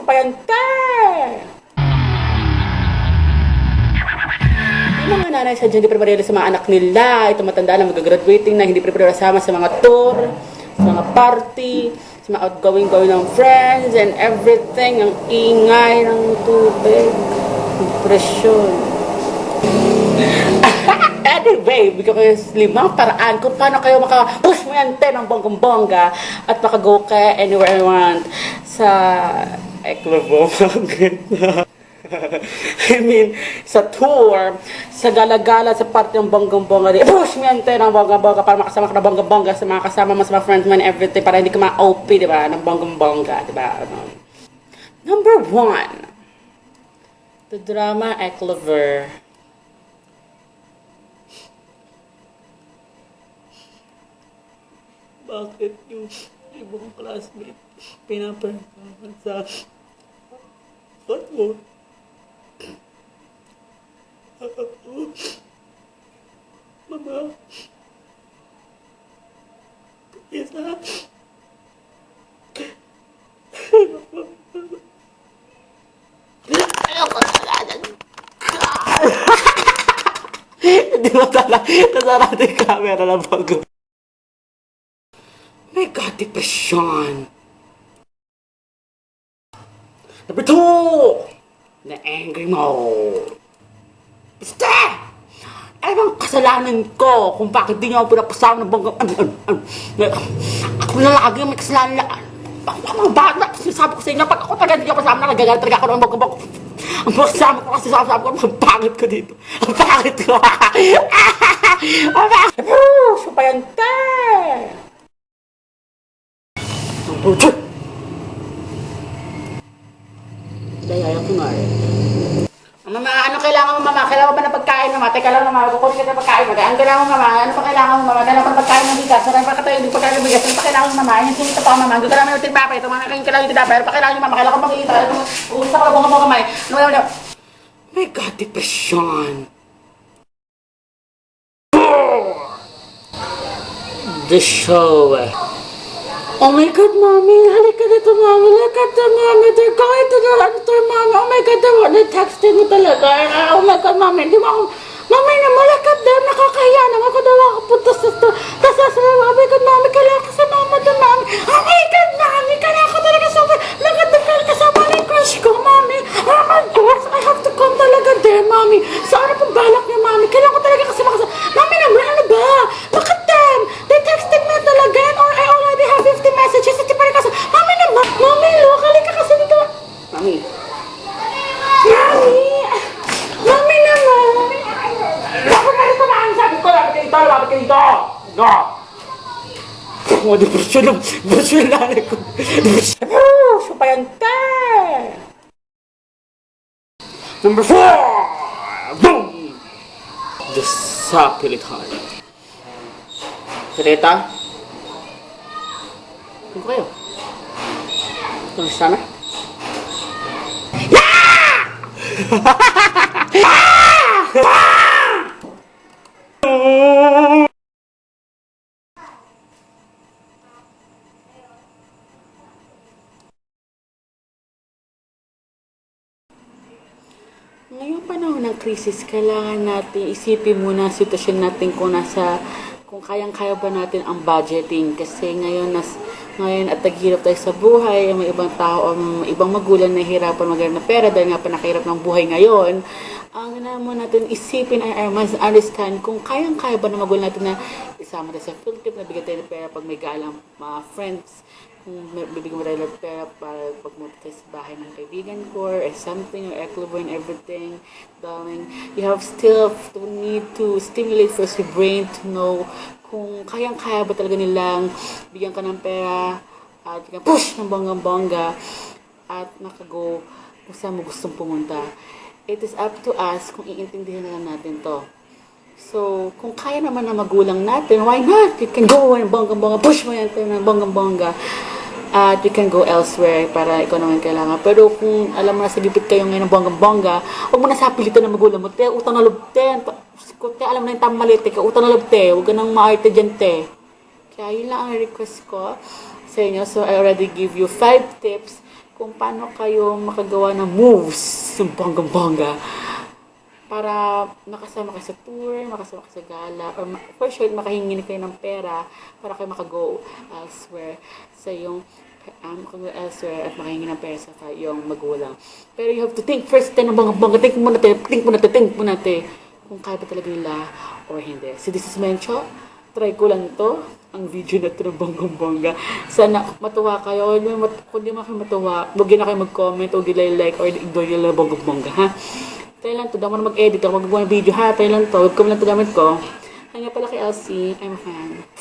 Payante! Yung mga nanay sa dyan, hindi preparado sa mga anak nila. Ito matanda na mag-graduating na, hindi preparado sama sa mga tour, sa mga party, sa mga outgoing ng friends and everything. Ang ingay ng tubig. Impresyon. Anyway, because 5 paraan kung paano kayo maka-push mo yan ng bonggang-bongga at maka-go ka anywhere you want sa Eklabo. I mean, sa tour, sa gala-gala, sa party ng bonggang-bongga, push mo yan ng bonggang-bongga para makasama ka ng bonggang-bongga sa mga kasama mo, sa mga friends man, everything, para hindi ka ma-OP, diba, ng bonggang-bongga, diba? Number 1, the drama Eklaver. Bakit yung ibang classmate pinapantahan sa ba't mo? Mama, isa. Ayoko talaga. Hindi mo talaga. Nasarado yung camera ng bago. My God, depression. Number 2, the angry mode. Basta! Ano bang kasalanan ko kung bakit di niyo ako pinapasama ng banggang... Ako na lagi may kasalanan. Mga bata, sinasabi ko sa inyo, pag ako talaga di niyo pasama, nagagalit talaga ako ng banggang... Ang pasama ko kasi sabi ko, ang pangit ko dito. Ang pangit ko. Ang pangit ko. Supayante! Dayaya ko nga eh. Mama, ano kailangan mo mama? Kailangan mo ba ng pagkain mama? Teka lang mama, kukunin ka ng pagkain mama. Ang kailangan mo mama? Ano pa kailangan mo mama? Kailangan mo ng pagkain ng bigas? Kailangan pa katayo ng pagkain ng bigas? Ano pa kailangan mo mama? Yung sinito pa mama. Ang kailangan mo yung tinapay. Ito mga kailangan yung tinapay. Ano pa kailangan mo mama? Kailangan mo makikita. Uusta ko na bunga mo kamay. Ano ba? My God, depression. The show. Oh my God, Mommy! Halika dito, Mommy! Halika dito, Mommy! They're going to the hunter, Mommy! Oh my God, they're-texting mo talaga! Oh my God, Mommy! Hindi mo ako... Mommy, namalakad daw! Nakakahiya naman ako daw ako punta sa... Tapos sasabi, oh my God, Mommy! Kailangan ka sa mama doon, Mommy! Oh my God, Mommy! Kailangan ko talaga sa... Nakatagkal kasama na yung crush ko, Mommy! Oh my God! I have to come talaga there, Mommy! Sa ano pong balak niyo, Mommy? Kailangan ko talaga kasama ka sa... Mommy naman, ano ba? Bakit then? They texted me talaga or I already have 50 messages at pa rin kasi, Mami naman! Mami, lokali ka kasi dito! Mami! Mami! Mami naman! Bakit pa rin kumain sabi ko? Lapit kayo dito! Lapit kayo dito! No! Oh, depresyon lang! Depresyon lang ako! Depresyon! Supayante! Number 4! Boom! The Sapilitan. Sereta? Ano kayo? Kamusta na? Ngayong panahon ng krisis, kailangan natin isipin muna ang sitwasyon natin kung kayang-kaya ba natin ang budgeting. Kasi ngayon at naghihirap tayo sa buhay, may ibang tao, may ibang magulang na hirapan maghanap ng pera dahil nga panakahirap ng buhay ngayon. Ang naman natin isipin ay mas understand kung kayang-kaya ba ng magulang natin na isama tayo sa field trip, nabigyan tayo ng pera pag may galang mga friends, kung bibigyan mo tayo ng pera para pagmunta tayo sa bahay ng kaibigan ko or something, or Eklabo and everything. Darling, you have still to need to stimulate first your brain to know kung kayang-kaya ba talaga nilang bigyan ka ng pera at push ng bonggang-bongga at makago kung saan mo gustong pumunta. It is up to us kung iintindihan na lang natin to. So, kung kaya naman na magulang natin, why not? You can go and bonggang-bongga, push mo yan ng bonggang-bongga. At you can go elsewhere para ikaw naman kailangan. Pero kung alam mo na sa bibit kayo ngayon ng bonggang-bongga, huwag mo na sa pilitan ng magulang mo. Te, utang na loob, te. Te, alam na yung tamali, te. Utang na loob, te. Huwag ka nang maarte dyan, te. Kaya yun lang ang request ko sa inyo. So, I already give you 5 tips kung paano kayo makagawa ng moves ng bonggang-bongga para makasama kayo sa tour, makasama kayo sa gala, or for sure, makahingi kayo ng pera para kayo makago elsewhere sa yung makago elsewhere at makahingi ng pera sa yung magulang. Pero you have to think first tayo ng bonggang-bongga, think mo natin kung kaya ba talaga nila or hindi. So this is Mencho. Try ko lang to ang video na ito ng bonggang-bongga. Sana matuwa kayo. Kung di mo kayo matuwa, huwag na kayo mag-comment o like or ignore nyo lang bonggang-bongga, ha? Tayo lang to. Dama na mag-edit ako. Mag-buwan ng video, ha? Tayo lang to. Webcam lang to gamit ko. Hanggang pala kay Elsie. I'm a fan.